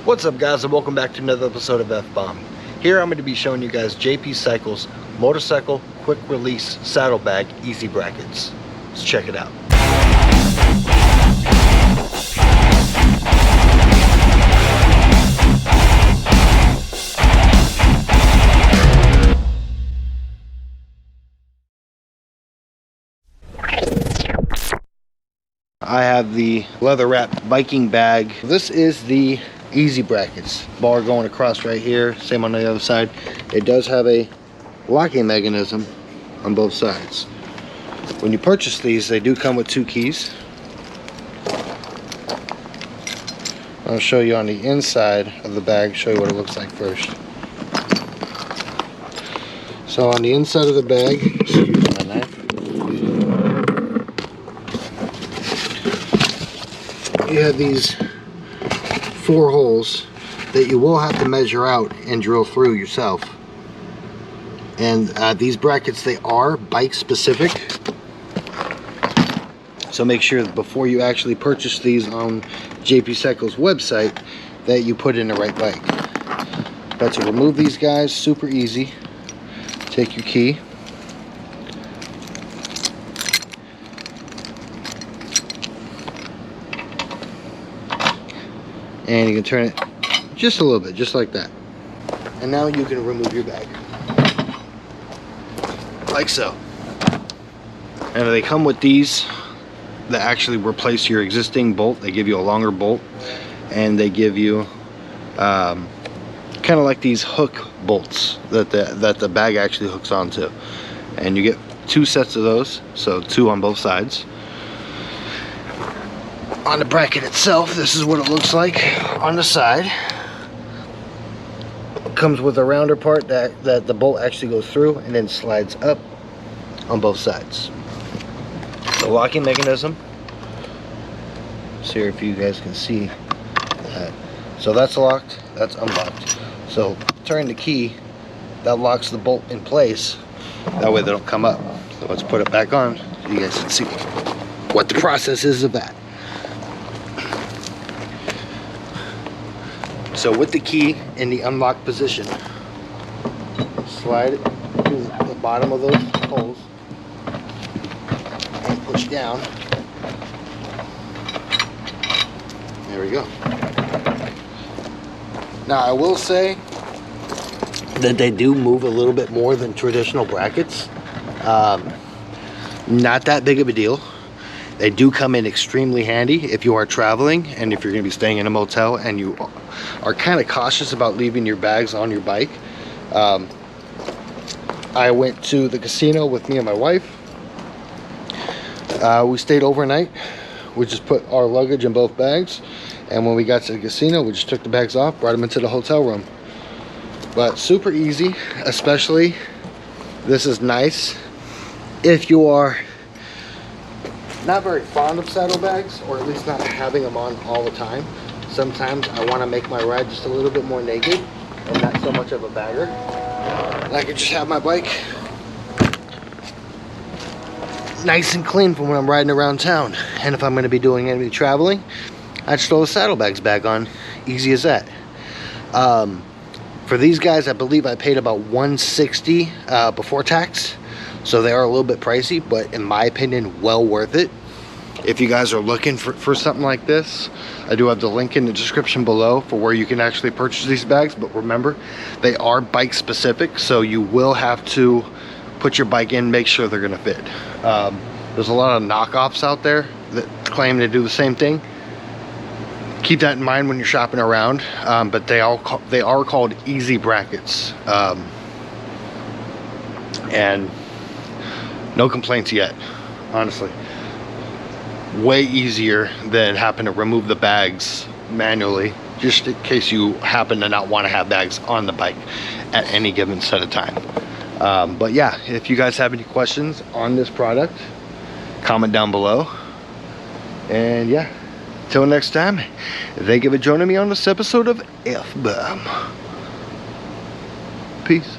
What's up, guys, and welcome back to another episode of F-Bomb. Here I'm going to be showing you guys JP Cycle's motorcycle quick release saddlebag easy brackets. Let's check it out. I have the leather wrapped biking bag. This is the easy brackets. Bar going across right here, same on the other side. It does have a locking mechanism on both sides. When you purchase these, they do come with 2 keys. I'll show you on the inside of the bag, show you what it looks like first. So on the inside of the bag, excuse my knife, you have these 4 holes that you will have to measure out and drill through yourself. And these brackets, they are bike specific, so make sure that before you actually purchase these on JP Cycle's website that you put in the right bike. But to remove these guys, super easy. Take your key, and you can turn it just a little bit, just like that. And now you can remove your bag. Like so. And they come with these that actually replace your existing bolt. They give you a longer bolt, and they give you kind of like these hook bolts that the bag actually hooks onto. And you get 2 sets of those, so 2 on both sides. On the bracket itself, this is what it looks like on the side. It comes with a rounder part that the bolt actually goes through and then slides up on both sides. The locking mechanism. See if you guys can see that. So that's locked, that's unlocked. So turn the key, that locks the bolt in place. That way they don't come up. So let's put it back on so you guys can see what the process is of that. So with the key in the unlocked position, slide it to the bottom of those holes and push down. There we go. Now I will say that they do move a little bit more than traditional brackets. Not that big of a deal. They do come in extremely handy if you are traveling and if you're going to be staying in a motel and you are kind of cautious about leaving your bags on your bike. I went to the casino with me and my wife. We stayed overnight. We just put our luggage in both bags, and when we got to the casino, we just took the bags off, brought them into the hotel room. But super easy, especially this is nice if you are not very fond of saddlebags, or at least not having them on all the time. Sometimes I want to make my ride just a little bit more naked and not so much of a bagger. And I can just have my bike nice and clean for when I'm riding around town. And if I'm going to be doing any traveling, I just throw the saddlebags back on. Easy as that. For these guys, I believe I paid about $160 before tax. So they are a little bit pricey, but in my opinion, well worth it. If you guys are looking for something like this, I do have the link in the description below for where you can actually purchase these bags. But remember, they are bike specific, so you will have to put your bike in, make sure they're gonna fit. There's a lot of knockoffs out there that claim to do the same thing. Keep that in mind when you're shopping around. But they are called easy brackets. And no complaints yet, honestly. Way easier than having to remove the bags manually, just in case you happen to not want to have bags on the bike at any given set of time. But yeah, if you guys have any questions on this product, comment down below. And yeah, till next time, thank you for joining me on this episode of F-Bomb. Peace.